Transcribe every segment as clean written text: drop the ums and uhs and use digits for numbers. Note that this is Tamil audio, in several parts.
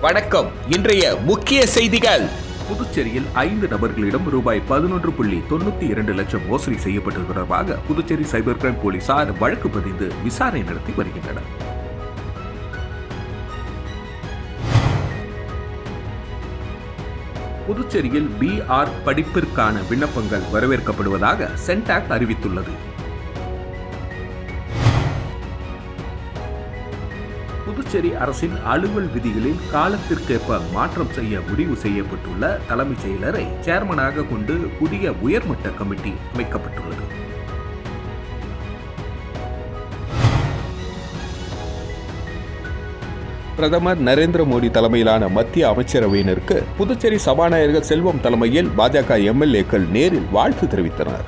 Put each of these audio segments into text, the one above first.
வணக்கம். இன்றைய முக்கிய செய்திகள். புதுச்சேரியில் 5 நபர்களிடம் ரூபாய் 11.92 லட்சம் மோசடி செய்யப்பட்டது தொடர்பாக புதுச்சேரி சைபர் கிரைம் போலீசார் வழக்கு பதிந்து விசாரணை நடத்தி வருகின்றனர். புதுச்சேரியில் BR படிப்பிற்கான விண்ணப்பங்கள் வரவேற்கப்படுவதாக சென்டாக் அறிவித்துள்ளது. புதுச்சேரி அரசின் அலுவல் விதிகளில் காலத்திற்கேற்ப மாற்றம் செய்ய முடிவு செய்யப்பட்டுள்ள தலைமைச் செயலரை சேர்மனாக கொண்டு புதிய உயர்மட்ட கமிட்டி அமைக்கப்பட்டுள்ளது. பிரதமர் நரேந்திர மோடி தலைமையிலான மத்திய அமைச்சரவையினருக்கு புதுச்சேரி சபாநாயகர் செல்வம் தலைமையில் பாஜக MLAக்கள் நேரில் வாழ்த்து தெரிவித்தனர்.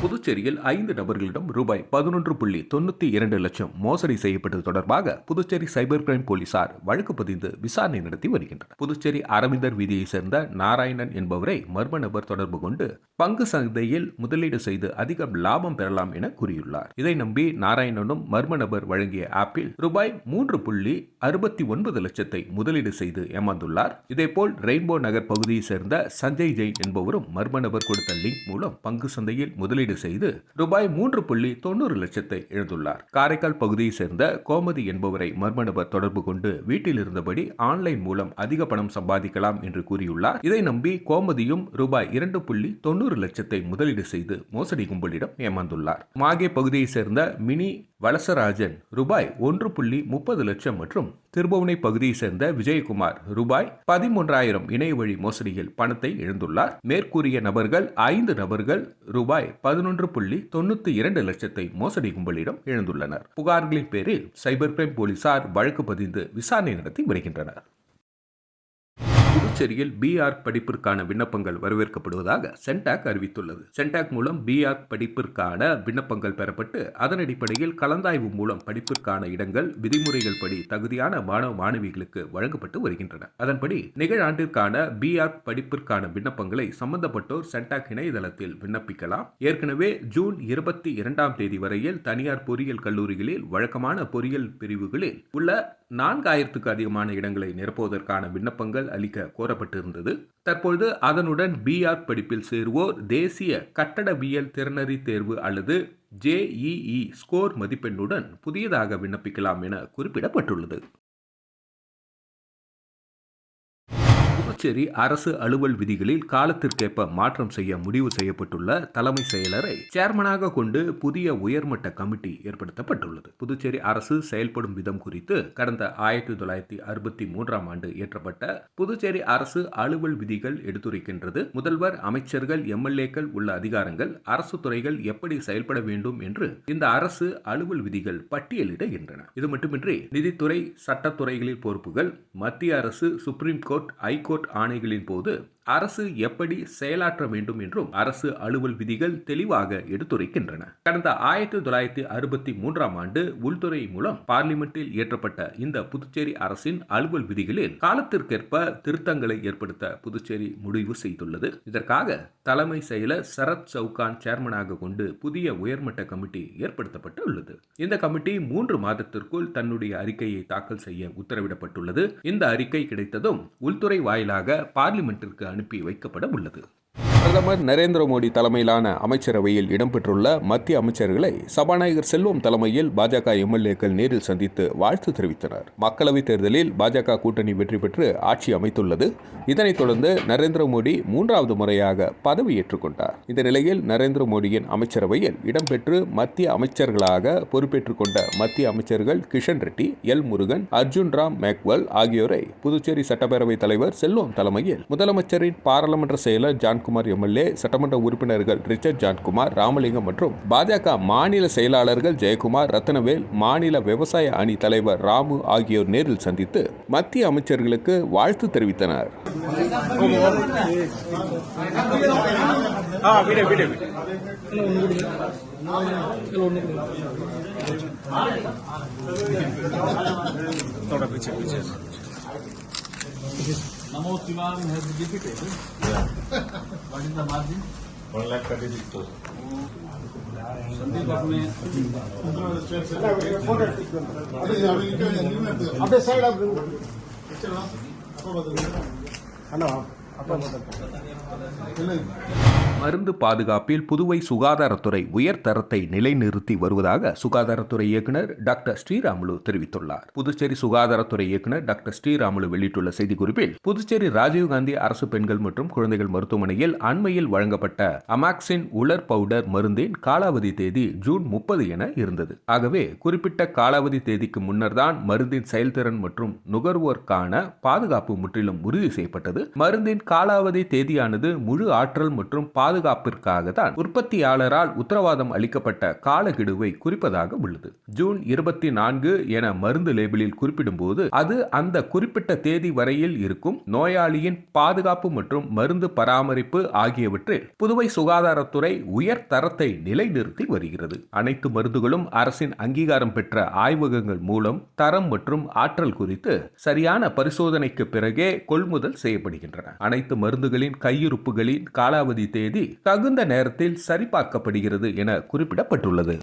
புதுச்சேரியில் 5 நபர்களிடம் ரூபாய் 11.92 லட்சம் மோசடி செய்யப்பட்டது தொடர்பாக புதுச்சேரி சைபர் கிரைம் போலீசார் வழக்கு பதிந்து விசாரணை நடத்தி வருகின்றனர். புதுச்சேரி அரவிந்தர் வீதியைச் சேர்ந்த நாராயணன் என்பவரை மர்ம நபர் தொடர்பு கொண்டு பங்கு சந்தையில் முதலீடு செய்து அதிக லாபம் பெறலாம் என கூறியுள்ளார். இதை நம்பி நாராயணனும் மர்ம நபர் வழங்கிய ஆப்பில் ரூபாய் 3.69 லட்சத்தை முதலீடு செய்து ஏமாந்துள்ளார். இதேபோல் ரெயின்போ நகர் பகுதியைச் சேர்ந்த சஞ்சய் ஜெயின் என்பவரும் மர்ம நபர் கொடுத்த லிங்க் மூலம் பங்கு சந்தையில் முதலீடு செய்து ரூபாய் 3.90 லட்சத்தை இழந்துள்ளார். காரைக்கால் பகுதியை சேர்ந்த கோமதி என்பவரை மர்ம நபர் தொடர்பு கொண்டு வீட்டில் இருந்தபடி ஆன்லைன் மூலம் அதிக பணம் சம்பாதிக்கலாம் என்று கூறியுள்ளார். இதை நம்பி கோமதியும் ரூபாய் 2.90 லட்சத்தை முதலீடு செய்து மோசடி கும்பலிடம் ஏமாந்துள்ளார். மாகே பகுதியை சேர்ந்த மினி வலசராஜன் ரூபாய் 1.30 லட்சம் மற்றும் திருபுவனை பகுதியை சேர்ந்த விஜயகுமார் ரூபாய் 13,000 இணைய வழி மோசடியில் பணத்தை இழந்துள்ளார். மேற்கூறிய நபர்கள் 5 நபர்கள் ரூபாய் 11.92 லட்சத்தை மோசடி கும்பலிடம் இழந்துள்ளனர். புகார்களின் பேரில் சைபர் கிரைம் போலீசார் வழக்கு பதிந்து விசாரணை நடத்தி வருகின்றனர். புதுச்சேரியில் BR படிப்பிற்கான விண்ணப்பங்கள் வரவேற்கப்படுவதாக சென்டாக் அறிவித்துள்ளது. சென்டாக் மூலம் BR படிப்பிற்கான விண்ணப்பங்கள் பெறப்பட்டு அதன் அடிப்படையில் கலந்தாய்வு மூலம் படிப்பிற்கான இடங்கள் விதிமுறைகள் படி தகுதியான மாணவ மாணவிகளுக்கு வழங்கப்பட்டு வருகின்றன. அதன்படி நிகழாண்டிற்கான BR படிப்பிற்கான விண்ணப்பங்களை சம்பந்தப்பட்டோர் சென்டாக் இணையதளத்தில் விண்ணப்பிக்கலாம். ஏற்கனவே ஜூன் 22ஆம் தேதி வரையில் தனியார் பொறியியல் கல்லூரிகளில் வழக்கமான பொறியியல் பிரிவுகளில் உள்ள 4,000க்கும் அதிகமான இடங்களை நிரப்புவதற்கான விண்ணப்பங்கள் அளிக்க கோரப்பட்டிருந்தது. தற்பொழுது அதனுடன் BR படிப்பில் சேருவோர் தேசிய கட்டடவியல் திறனறி தேர்வு அல்லது JEE ஸ்கோர் மதிப்பெண்ணுடன் புதியதாக விண்ணப்பிக்கலாம் என குறிப்பிடப்பட்டுள்ளது. புதுச்சேரி அரசு அலுவல் விதிகளில் காலத்திற்கேற்ப மாற்றம் செய்ய முடிவு செய்யப்பட்டுள்ள தலைமை செயலரை சேர்மனாக கொண்டு புதிய உயர்மட்ட கமிட்டி ஏற்படுத்தப்பட்டுள்ளது. புதுச்சேரி அரசு செயல்படும் விதம் குறித்து கடந்த 1963ஆம் ஆண்டு இயற்றப்பட்ட புதுச்சேரி அரசு அலுவல் விதிகள் எடுத்துரைக்கின்றது. முதல்வர், அமைச்சர்கள், MLAக்கள் உள்ள அதிகாரங்கள், அரசு துறைகள் எப்படி செயல்பட வேண்டும் என்று இந்த அரசு அலுவல் விதிகள் பட்டியலிடுகின்றன. இது மட்டுமின்றி நிதித்துறை, சட்டத்துறைகளில் பொறுப்புகள், மத்திய அரசு, சுப்ரீம் கோர்ட், ஹைகோர்ட் ஆணைகளின் போது அரசு எப்படி செயலாற்ற வேண்டும் என்றும் அரசு அலுவல் விதிகள் தெளிவாக எடுத்துரைக்கின்றன. கடந்த 1963ஆம் ஆண்டு உள்துறை மூலம் பார்லிமெண்டில் இயற்றப்பட்ட இந்த புதுச்சேரி அரசின் அலுவல் விதிகளில் காலத்திற்கேற்ப திருத்தங்களை ஏற்படுத்த புதுச்சேரி முடிவு செய்துள்ளது. இதற்காக தலைமை செயலர் சரத் சவுகான் சேர்மனாக கொண்டு புதிய உயர்மட்ட கமிட்டி ஏற்படுத்தப்பட்டுள்ளது. இந்த கமிட்டி 3 மாதத்திற்குள் தன்னுடைய அறிக்கையை தாக்கல் செய்ய உத்தரவிடப்பட்டுள்ளது. இந்த அறிக்கை கிடைத்ததும் உள்துறை வாயிலாக பார்லிமெண்டிற்கு அனுப்பி வைக்கப்பட உள்ளது. பிரதமர் நரேந்திர மோடி தலைமையிலான அமைச்சரவையில் இடம்பெற்றுள்ள மத்திய அமைச்சர்களை சபாநாயகர் செல்வம் தலைமையில் பாஜக MLAக்கள் நேரில் சந்தித்து வாழ்த்து தெரிவித்தனர். மக்களவைத் தேர்தலில் பாஜக கூட்டணி வெற்றி பெற்று ஆட்சி அமைத்துள்ளது. இதனைத் தொடர்ந்து நரேந்திர மோடி 3வது முறையாக பதவியேற்றுக் கொண்டார். இந்த நிலையில் நரேந்திர மோடியின் அமைச்சரவையில் இடம்பெற்று மத்திய அமைச்சர்களாக பொறுப்பேற்றுக் கொண்ட மத்திய அமைச்சர்கள் கிஷன் ரெட்டி, L. முருகன், அர்ஜுன் ராம் மேக்வால் ஆகியோரை புதுச்சேரி சட்டப்பேரவைத் தலைவர் செல்வம் தலைமையில் முதலமைச்சரின் பாராளுமன்ற செயலர் ஜான்குமார் MLA, சட்டமன்ற உறுப்பினர்கள் ரிச்சர்ட் ஜான்குமார், ராமலிங்கம் மற்றும் பாஜக மாநில செயலாளர்கள் ஜெயக்குமார், ரத்னவேல், மாநில விவசாய அணி தலைவர் ராமு ஆகியோர் நேரில் சந்தித்து மத்திய அமைச்சர்களுக்கு வாழ்த்து தெரிவித்தனர். Namo Sivan has defeated. Yeah. What is the margin? 1,36,000. Sandeep अपने அப்படியே சைடு அண்ணா மருந்து பாதுகாப்பில் புதுவை சுகாதாரத்துறை உயர் தரத்தை நிலைநிறுத்தி வருவதாக சுகாதாரத்துறை இயக்குநர் டாக்டர் ஸ்ரீராமுலு தெரிவித்துள்ளார். புதுச்சேரி சுகாதாரத்துறை இயக்குநர் டாக்டர் ஸ்ரீராமுலு வெளியிட்டுள்ள செய்திக்குறிப்பில், புதுச்சேரி ராஜீவ்காந்தி அரசு பெண்கள் மற்றும் குழந்தைகள் மருத்துவமனையில் அண்மையில் வழங்கப்பட்ட அமாக்சின் உலர் பவுடர் மருந்தின் காலாவதி தேதி ஜூன் 30 என இருந்தது. ஆகவே குறிப்பிட்ட காலாவதி தேதிக்கு முன்னர் தான் மருந்தின் செயல்திறன் மற்றும் நுகர்வோருக்கான பாதுகாப்பு முற்றிலும் உறுதி செய்யப்பட்டது. மருந்தின் காலாவதி தேதியானது முழு ஆற்றல் மற்றும் பாதுகாப்பிற்காக தான் உற்பத்தியாளரால் உத்தரவாதம் அளிக்கப்பட்ட காலக்கெடுவை குறிப்பதாக உள்ளது. ஜூன் 24 என மருந்து லேபிளில் குறிப்பிடும் போது அது அந்த குறிப்பிட்ட தேதி வரையில் இருக்கும் நோயாளியின் பாதுகாப்பு மற்றும் மருந்து பராமரிப்பு ஆகியவற்றில் புதுவை சுகாதாரத்துறை உயர் தரத்தை நிலைநிறுத்தி வருகிறது. அனைத்து மருந்துகளும் அரசின் அங்கீகாரம் பெற்ற ஆய்வகங்கள் மூலம் தரம் மற்றும் ஆற்றல் குறித்து சரியான பரிசோதனைக்கு பிறகே கொள்முதல் செய்யப்படுகின்றன. அனைத்து மருந்துகளின் கையிருப்புகளின் காலாவதி தேதி தகுந்த நேரத்தில் சரிபார்க்கப்படுகிறது என குறிப்பிடப்பட்டுள்ளது.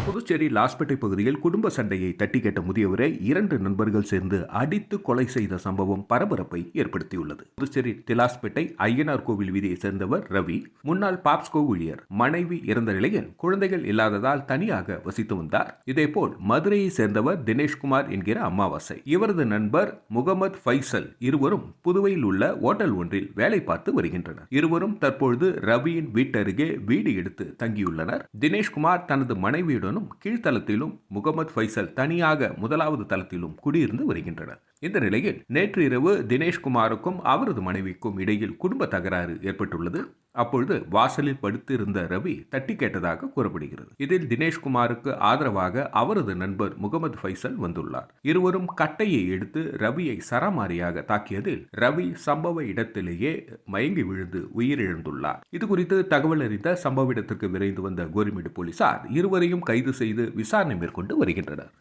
புதுச்சேரி லாஸ்பேட்டை பகுதியில் குடும்ப சண்டையை தட்டி கேட்ட முதியவரை 2 நண்பர்கள் சேர்ந்து அடித்து கொலை செய்த சம்பவம் பரபரப்பை ஏற்படுத்தியுள்ளது. புதுச்சேரி திலாஸ்பேட்டை ஐயனார் கோவில் வீதியை சேர்ந்தவர் ரவி முன்னாள் பாப்ஸ்கோ ஊழியர். மனைவி இறந்த நிலையில் குழந்தைகள் இல்லாததால் தனியாக வசித்து வந்தார். இதேபோல் மதுரையை சேர்ந்தவர் தினேஷ்குமார் என்கிற அமாவாசை. இவரது நண்பர் முகமது ஃபைசல். இருவரும் புதுவையில் உள்ள ஓட்டல் ஒன்றில் வேலை பார்த்து வருகின்றனர். இருவரும் தற்பொழுது ரவியின் வீட்டருகே வீடு எடுத்து தங்கியுள்ளனர். தினேஷ்குமார் தனது மனைவியுடன் கீழ்த்தளத்திலும் முகமது ஃபைசல் தனியாக முதலாவது தளத்திலும் குடியிருந்து வருகின்றனர். இந்த நிலையில் நேற்று இரவு தினேஷ்குமாருக்கும் அவரது மனைவிக்கும் இடையில் குடும்ப தகராறு ஏற்பட்டுள்ளது. அப்பொழுது வாசலில் படுத்து இருந்த ரவி தட்டி கேட்டதாக கூறப்படுகிறது. இதில் தினேஷ்குமாருக்கு ஆதரவாக அவரது நண்பர் முகமது ஃபைசல் வந்துள்ளார். இருவரும் கட்டையை எடுத்து ரவியை சரமாரியாக தாக்கியதில் ரவி சம்பவ இடத்திலேயே மயங்கி விழுந்து உயிரிழந்துள்ளார். இதுகுறித்து தகவல் அறிந்த சம்பவ இடத்திற்கு விரைந்து வந்த கோரிமேடு போலீசார் இருவரையும் கைது செய்து விசாரணை மேற்கொண்டு வருகின்றனர்.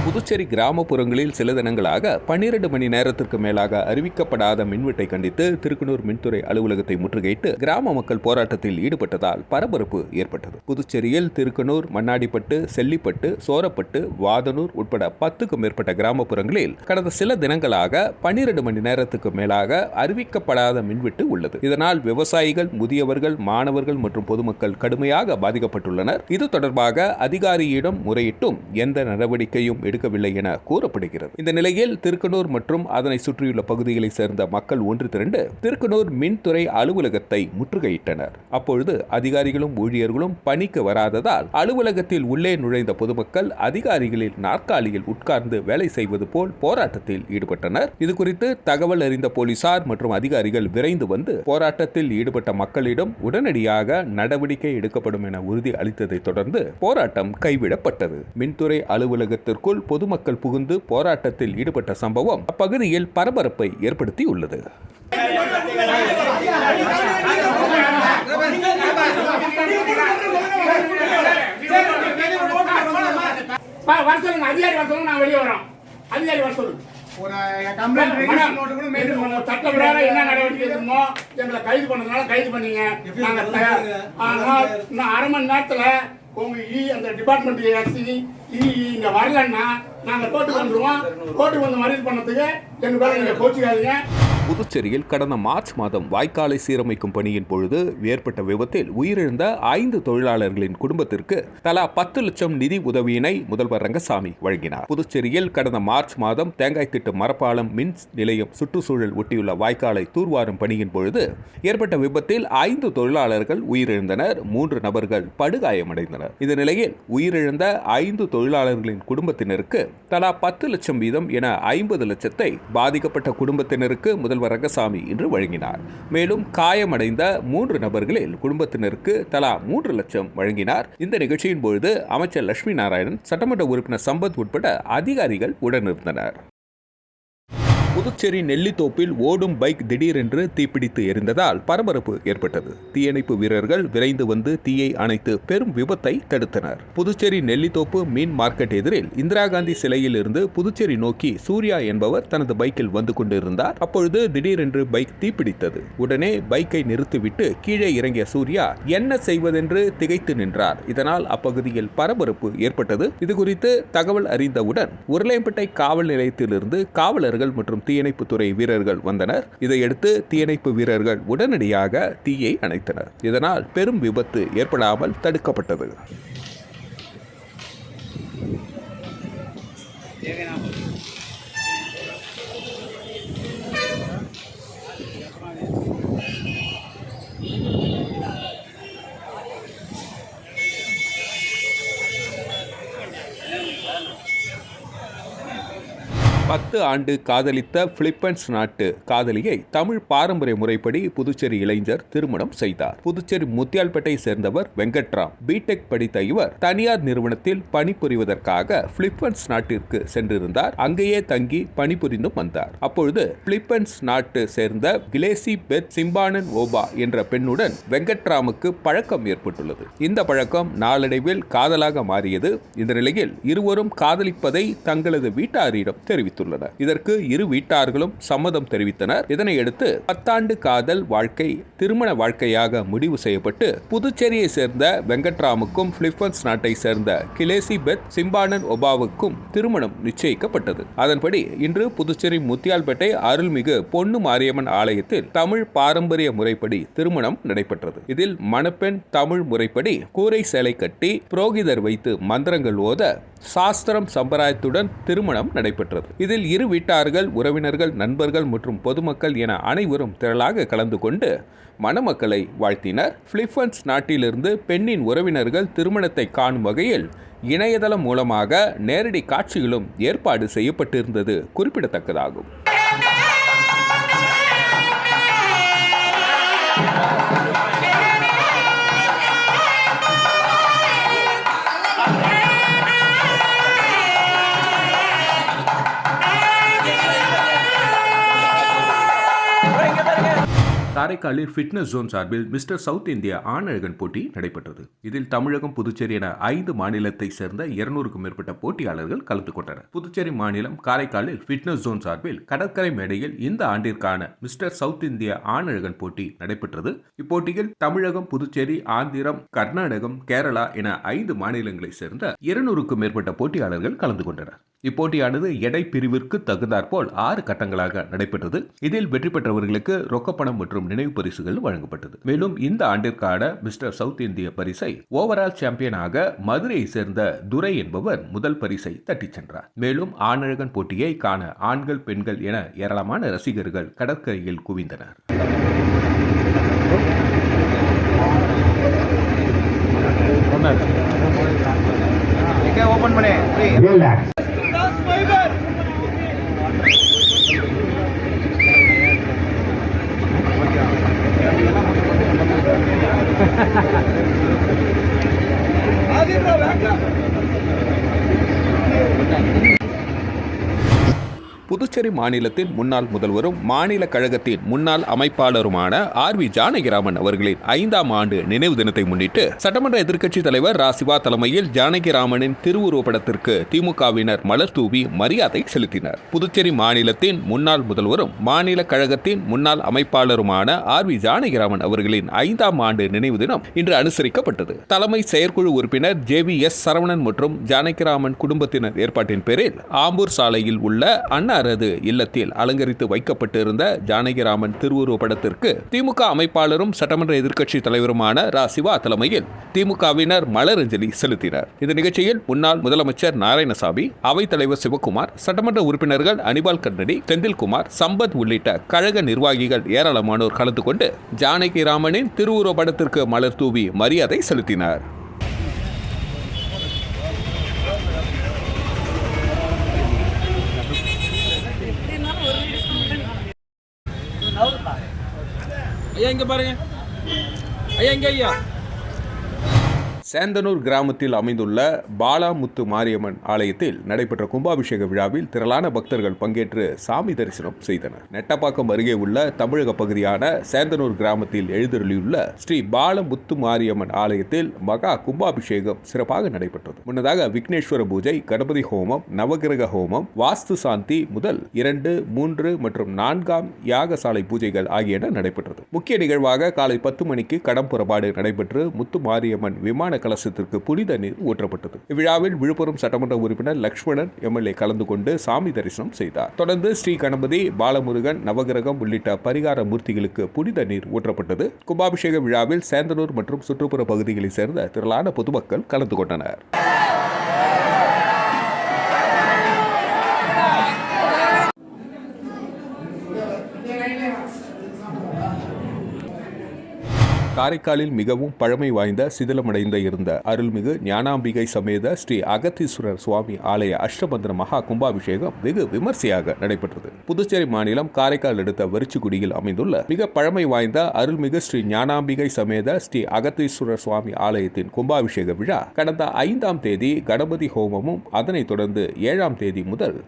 புதுச்சேரி கிராமப்புறங்களில் சில தினங்களாக 12 மணி நேரத்திற்கு மேலாக அறிவிக்கப்படாத மின்வெட்டை கண்டித்து திருக்கனூர் மின்துறை அலுவலகத்தை முற்றுகையிட்டு கிராம மக்கள் போராட்டத்தில் ஈடுபட்டதால் பரபரப்பு ஏற்பட்டது. புதுச்சேரியில் திருக்கனூர், மண்ணாடிப்பட்டு, செல்லிப்பட்டு, சோரப்பட்டு, வாதனூர் உட்பட 10க்கும் மேற்பட்ட கிராமப்புறங்களில் கடந்த சில தினங்களாக 12 மணி நேரத்துக்கு மேலாக அறிவிக்கப்படாத மின்வெட்டு உள்ளது. இதனால் விவசாயிகள், முதியவர்கள், மாணவர்கள் மற்றும் பொதுமக்கள் கடுமையாக பாதிக்கப்பட்டுள்ளனர். இது தொடர்பாக அதிகாரியிடம் முறையிட்டும் எந்த நடவடிக்கையும் எடுக்கவில்லை என கூறப்படுகிறது. இந்த நிலையில் திருக்கனூர் மற்றும் அதனை சுற்றியுள்ள பகுதிகளை சேர்ந்த மக்கள் ஒன்று திரண்டு திருக்கனூர் மின்துறை அலுவலகத்தை முற்றுகையிட்டனர். அப்பொழுது அதிகாரிகளும் ஊழியர்களும் பணிக்கு வராததால் அலுவலகத்தில் உள்ளே நுழைந்த பொதுமக்கள் அதிகாரிகளின் நாற்காலியில் உட்கார்ந்து வேலை செய்வது போல் போராட்டத்தில் ஈடுபட்டனர். இதுகுறித்து தகவல் அறிந்த போலீசார் மற்றும் அதிகாரிகள் விரைந்து வந்து போராட்டத்தில் ஈடுபட்ட மக்களிடம் உடனடியாக நடவடிக்கை எடுக்கப்படும் என உறுதி அளித்ததை தொடர்ந்து போராட்டம் கைவிடப்பட்டது. மின்துறை அலுவலகத்திற்குள் பொதுமக்கள் புகுந்து போராட்டத்தில் ஈடுபட்ட சம்பவம் அப்பகுதியில் பரபரப்பை ஏற்படுத்தியுள்ளது. என்ன நடவடிக்கை இருக்குமோ எங்களை கைது பண்ணதுனால கைது பண்ணீங்க. அரை மணி நேரத்துல உங்க அந்த டிபார்ட்மெண்ட் எஸ்சி இங்க வரலன்னா நாங்க கோர்ட்டுக்கு வந்துருவோம். கோர்ட்டுக்கு வந்து மறியல் பண்ணதுக்கு எங்க பேர நீங்க கோச்சிக்காதீங்க. புதுச்சேரியில் கடந்த மார்ச் மாதம் வாய்க்காலை சீரமைக்கும் பணியின் பொழுது ஏற்பட்ட விபத்தில் உயிரிழந்த 5 தொழிலாளர்களின் குடும்பத்திற்கு தலா 10 லட்சம் நிதி உதவியினை முதல்வர் ரங்கசாமி வழங்கினார். புதுச்சேரியில் கடந்த மார்ச் மாதம் தேங்காய்த்திட்டு மரப்பாலம் மின் நிலையம் சுற்றுச்சூழல் ஒட்டியுள்ள வாய்க்காலை தூர்வாரும் பணியின் பொழுது ஏற்பட்ட விபத்தில் 5 தொழிலாளர்கள் உயிரிழந்தனர். 3 நபர்கள் படுகாயமடைந்தனர். இந்த நிலையில் உயிரிழந்த 5 தொழிலாளர்களின் குடும்பத்தினருக்கு தலா 10 லட்சம் வீதம் என 50 லட்சத்தை பாதிக்கப்பட்ட குடும்பத்தினருக்கு முதல்வர் ரங்கசாமி இன்று வழங்கினார். மேலும் காயமடைந்த 3 நபர்களில் குடும்பத்தினருக்கு தலா 3 லட்சம் வழங்கினார். இந்த நிகழ்ச்சியின் பொழுது அமைச்சர் லட்சுமி நாராயணன், சட்டமன்ற உறுப்பினர் சம்பத் உட்பட அதிகாரிகள் உடனிருந்தனர். புதுச்சேரி நெல்லித்தோப்பில் ஓடும் பைக் திடீரென்று தீப்பிடித்து எரிந்ததால் பரபரப்பு ஏற்பட்டது. தீயணைப்பு வீரர்கள் விரைந்து வந்து தீயை அணைத்து பெரும் விபத்தை தடுத்தனர். புதுச்சேரி நெல்லித்தோப்பு மீன் மார்க்கெட் எதிரில் இந்திரா காந்தி சிலையில் இருந்து புதுச்சேரி நோக்கி சூர்யா என்பவர் தனது பைக்கில் வந்து கொண்டிருந்தார். அப்பொழுது திடீரென்று பைக் தீப்பிடித்தது. உடனே பைக்கை நிறுத்திவிட்டு கீழே இறங்கிய சூர்யா என்ன செய்வதென்று திகைத்து நின்றார். இதனால் அப்பகுதியில் பரபரப்பு ஏற்பட்டது. இதுகுறித்து தகவல் அறிந்தவுடன் உருளையம்பேட்டை காவல் நிலையத்திலிருந்து காவலர்கள் மற்றும் தீயணைப்புத்துறை வீரர்கள் வந்தனர். இதையடுத்து தீயணைப்பு வீரர்கள் உடனடியாக தீயை அணைத்தனர். இதனால் பெரும் விபத்து ஏற்படாமல் தடுக்கப்பட்டது. பத்து ஆண்டு காதலித்த பிலிப்பைன்ஸ் நாட்டு காதலியை தமிழ் பாரம்பரிய முறைப்படி புதுச்சேரி இளைஞர் திருமணம் செய்தார். புதுச்சேரி முத்தியால்பேட்டை சேர்ந்தவர் வெங்கட்ராம். பிடெக் படித்த இவர் தனியார் நிறுவனத்தில் பணிபுரிவதற்காக பிலிப்பைன்ஸ் நாட்டிற்கு சென்றிருந்தார். அங்கேயே தங்கி பணிபுரிந்தும் வந்தார். அப்பொழுது பிலிப்பைன்ஸ் நாட்டு சேர்ந்த கிலேசி பெத் சிம்பானன் ஓபா என்ற பெண்ணுடன் வெங்கட்ராமுக்கு பழக்கம் ஏற்பட்டுள்ளது. இந்த பழக்கம் நாளடைவில் காதலாக மாறியது. இந்த நிலையில் இருவரும் காதலிப்பதை தங்களது வீட்டாரிடம் தெரிவித்தார். இதற்கு இரு வீட்டார்களும் சம்மதம் தெரிவித்தனர். இதனையடுத்து 10 ஆண்டு காதல் வாழ்க்கை திருமண வாழ்க்கையாக முடிவு செய்யப்பட்டு புதுச்சேரியை சேர்ந்த வெங்கட்ராமுக்கும் பிலிப்பைன்ஸ் நாட்டை சேர்ந்த கிலேசி பெத் சிம்பானன் ஒபாவுக்கும் திருமணம் நிச்சயிக்கப்பட்டது. அதன்படி இன்று புதுச்சேரி முத்தியால்பேட்டை அருள்மிகு பொன்னு மாரியம்மன் ஆலயத்தில் தமிழ் பாரம்பரிய முறைப்படி திருமணம் நடைபெற்றது. இதில் மணப்பெண் தமிழ் முறைப்படி கூரை சேலை கட்டி புரோகிதர் வைத்து மந்திரங்கள் ஓத சாஸ்திரம் சம்பிரதாயத்துடன் திருமணம் நடைபெற்றது. இதில் இரு வீட்டார்கள், உறவினர்கள், நண்பர்கள் மற்றும் பொதுமக்கள் என அனைவரும் திரளாக கலந்து கொண்டு மணமக்களை வாழ்த்தினர். பிலிப்பைன்ஸ் நாட்டிலிருந்து பெண்ணின் உறவினர்கள் திருமணத்தை காணும் வகையில் இணையதளம் மூலமாக நேரடி காட்சிகளும் ஏற்பாடு செய்யப்பட்டிருந்தது குறிப்பிடத்தக்கதாகும். காரைக்காலில் ஃபிட்னஸ் ஜோன் சார்பில் மிஸ்டர் சவுத் இந்தியா ஆணழகன் போட்டி நடைபெற்றது. இதில் தமிழகம், புதுச்சேரி என 5 மாநிலத்தை சேர்ந்த 200க்கும் மேற்பட்ட போட்டியாளர்கள் கலந்து கொண்டனர். புதுச்சேரி மாநிலம் காரைக்காலில் ஃபிட்னஸ் ஜோன் சார்பில் கடற்கரை மேடையில் இந்த ஆண்டிற்கான மிஸ்டர் சவுத் இந்தியா ஆணழகன் போட்டி நடைபெற்றது. இப்போட்டியில் தமிழகம், புதுச்சேரி, ஆந்திரம், கர்நாடகம், கேரளா என 5 மாநிலங்களை சேர்ந்த 200க்கும் மேற்பட்ட போட்டியாளர்கள் கலந்து கொண்டனர். இப்போட்டியானது எடை பிரிவிற்கு தகுந்தாற்போல் 6 கட்டங்களாக நடைபெற்றது. இதில் வெற்றி பெற்றவர்களுக்கு ரொக்கப்பணம் மற்றும் நினைவு பரிசுகள் வழங்கப்பட்டது. மேலும் இந்த ஆண்டிற்கான மிஸ்டர் சவுத் இந்திய பரிசை ஓவரால் சாம்பியனாக மதுரையை சேர்ந்த துரை என்பவர் முதல் பரிசை தட்டிச் சென்றார். மேலும் ஆணழகன் போட்டியை காண ஆண்கள், பெண்கள் என ஏராளமான ரசிகர்கள் கடற்கரையில் குவிந்தனர். புதுச்சேரி மாநிலத்தின் முன்னாள் முதல்வரும் மாநில கழகத்தின் முன்னாள் அமைப்பாளருமான ஆர்.வி. ஜானகிராமன் அவர்களின் 5ஆம் ஆண்டு நினைவு தினத்தை முன்னிட்டு சட்டமன்ற எதிர்க்கட்சித் தலைவர் ரா. சிவா தலைமையில் ஜானகிராமனின் திருவுருவப்படத்திற்கு திமுகவினர் மலர் தூவி மரியாதை செலுத்தினர். புதுச்சேரி மாநிலத்தின் முன்னாள் முதல்வரும் மாநில கழகத்தின் முன்னாள் அமைப்பாளருமான ஆர்.வி. ஜானகிராமன் அவர்களின் 5ஆம் ஆண்டு நினைவு தினம் இன்று அனுசரிக்கப்பட்டது. தலைமை செயற்குழு உறுப்பினர் ஜே.வி.எஸ். சரவணன் மற்றும் ஜானகிராமன் குடும்பத்தினர் ஏற்பாட்டின் பேரில் ஆம்பூர் சாலையில் உள்ள அண்ணா இல்லத்தில் அலங்கரித்து வைக்கப்பட்டிருந்த ஜானகிராமன் திருவுருவப்படத்திற்கு திமுக அமைப்பாளரும் சட்டமன்ற எதிர்க்கட்சி தலைவருமான ரா. சிவா தலைமையில் திமுகவினர் மலரஞ்சலி செலுத்தினர். இந்த நிகழ்ச்சியில் முன்னாள் முதலமைச்சர் நாராயணசாமி, அவைத்தலைவர் சிவக்குமார், சட்டமன்ற உறுப்பினர்கள் அனிபால் கண்ணடி, செந்தில்குமார், சம்பத் உள்ளிட்ட கழக நிர்வாகிகள் ஏராளமானோர் கலந்து கொண்டு ஜானகிராமனின் திருவுருவப்படத்திற்கு மலர் தூவி மரியாதை செலுத்தினர். ஐயா இங்க பாருங்க, ஐயா இங்க ஐயா. சேந்தனூர் கிராமத்தில் அமைந்துள்ள பாலாமுத்து மாரியம்மன் ஆலயத்தில் நடைபெற்ற கும்பாபிஷேக விழாவில் திரளான பக்தர்கள் பங்கேற்று சாமி தரிசனம் செய்தனர். நெட்டப்பாக்கம் அருகே உள்ள தமிழக பகுதியான சேந்தனூர் கிராமத்தில் எழுந்தருளியுள்ள ஸ்ரீ பாலமுத்து மாரியம்மன் ஆலயத்தில் மகா கும்பாபிஷேகம் சிறப்பாக நடைபெற்றது. முன்னதாக விக்னேஸ்வர பூஜை, கணபதி ஹோமம், நவகிரக ஹோமம், வாஸ்து சாந்தி முதல் 2, 3 மற்றும் 4ஆம் யாகசாலை பூஜைகள் ஆகியன நடைபெற்றது. முக்கிய நிகழ்வாக காலை 10 மணிக்கு கடம் புறப்பாடு நடைபெற்று முத்து மாரியம்மன் விமான கலசத்திற்கு புனித நீர் ஊற்றப்பட்டது. இவ்விழாவில் விழுப்புரம் சட்டமன்ற உறுப்பினர் லட்சுமணன் எம்எல்ஏ கலந்து கொண்டு சாமி தரிசனம் செய்தார். தொடர்ந்து ஸ்ரீ கணபதி, பாலமுருகன், நவகிரகம் உள்ளிட்ட பரிகார மூர்த்திகளுக்கு புனித நீர் ஊற்றப்பட்டது. கும்பாபிஷேக விழாவில் சேந்தனூர் மற்றும் சுற்றுப்புற பகுதிகளைச் சேர்ந்த திரளான பொதுமக்கள் கலந்து கொண்டனர். காரைக்காலில் மிகவும் பழமை வாய்ந்த சிதிலமடைந்த இருந்த அருள்மிகு ஞானாம்பிகை சமேத ஸ்ரீ அகத்தீஸ்வரர் சுவாமி ஆலய அஷ்டபந்தன மகா கும்பாபிஷேகம் வெகு விமர்சையாக நடைபெற்றது. புதுச்சேரி மாநிலம் காரைக்கால் அடுத்த வரிச்சிக்குடியில் அமைந்துள்ள மிக பழமை வாய்ந்த அருள்மிகு ஸ்ரீ ஞானாம்பிகை சமேத ஸ்ரீ அகத்தீஸ்வரர் சுவாமி ஆலயத்தின் கும்பாபிஷேக விழா கடந்த 5ஆம் தேதி கணபதி ஹோமமும் அதனைத் தொடர்ந்து 7ஆம் தேதி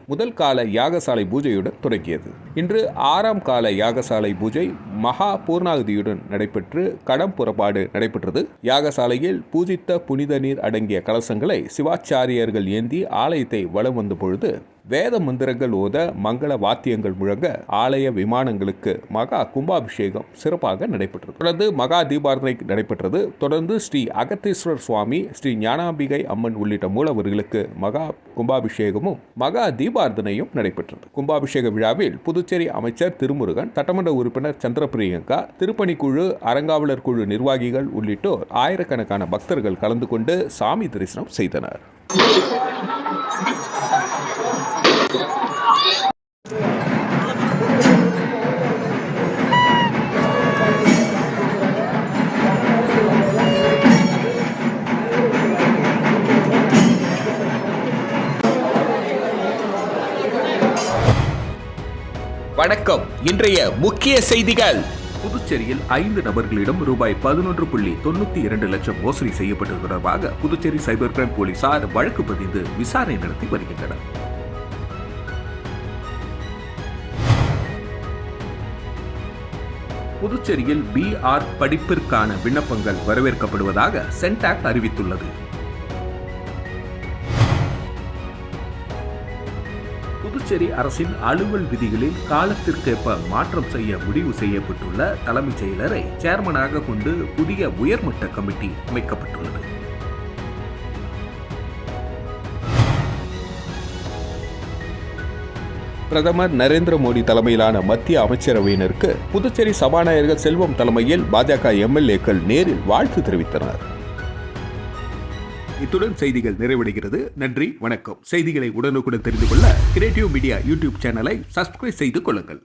முதல் கால யாகசாலை பூஜையுடன் தொடங்கியது. இன்று 6ஆம் கால யாகசாலை பூஜை மகா பூர்ணாகுதியுடன் நடைபெற்று கடம் புறப்பாடு நடைபெற்றது. யாகசாலையில் பூஜித்த புனித நீர் அடங்கிய கலசங்களை சிவாச்சாரியர்கள் ஏந்தி ஆலயத்தை வலம் வந்த பொழுது வேத மந்திரங்கள் ஓத, மங்கள வாத்தியங்கள் முழங்க ஆலய விமானங்களுக்கு மகா கும்பாபிஷேகம் சிறப்பாக நடைபெற்றது. தொடர்ந்து மகா தீபாரதனை நடைபெற்றது. தொடர்ந்து ஸ்ரீ அகத்தீஸ்வரர் சுவாமி, ஸ்ரீ ஞானாம்பிகை அம்மன் உள்ளிட்ட மூலவர்களுக்கு மகா கும்பாபிஷேகமும் மகா தீபாரதனையும் நடைபெற்றது. கும்பாபிஷேக விழாவில் புதுச்சேரி அமைச்சர் திருமுருகன், சட்டமன்ற உறுப்பினர் சந்திரபிரியங்கா, திருப்பணிக்குழு, அறங்காவலர் குழு நிர்வாகிகள் உள்ளிட்டோர் ஆயிரக்கணக்கான பக்தர்கள் கலந்து கொண்டு சாமி தரிசனம் செய்தனர். வணக்கம். இன்றைய முக்கிய செய்திகள். புதுச்சேரியில் 5 நபர்களிடம் ரூபாய் 11.92 லட்சம் மோசடி செய்யப்பட்டது தொடர்பாக புதுச்சேரி சைபர் கிரைம் போலீசார் வழக்கு பதிந்து விசாரணை நடத்தி வருகின்றனர். புதுச்சேரியில் BR படிப்பிற்கான விண்ணப்பங்கள் வரவேற்கப்படுவதாக சென்டாக் அறிவித்துள்ளது. புதுச்சேரி அரசின் அலுவல் விதிகளில் காலத்திற்கேற்ப மாற்றம் செய்ய முடிவு செய்யப்பட்டுள்ள தலைமைச் செயலரை சேர்மனாக கொண்டு புதிய உயர்மட்ட கமிட்டி அமைக்கப்பட்டுள்ளது. பிரதமர் நரேந்திர மோடி தலைமையிலான மத்திய அமைச்சரவையினருக்கு புதுச்சேரி சபாநாயகர் செல்வம் தலைமையில் பாஜக எம்எல்ஏக்கள் நேரில் வாழ்த்து தெரிவித்தனர். இத்துடன் செய்திகள் நிறைவடைகிறது. நன்றி, வணக்கம். செய்திகளை உடனுக்குடன் தெரிந்து கொள்ள கிரியேட்டிவ் மீடியா யூடியூப் சேனலை சப்ஸ்கிரைப் செய்து கொள்ளுங்கள்.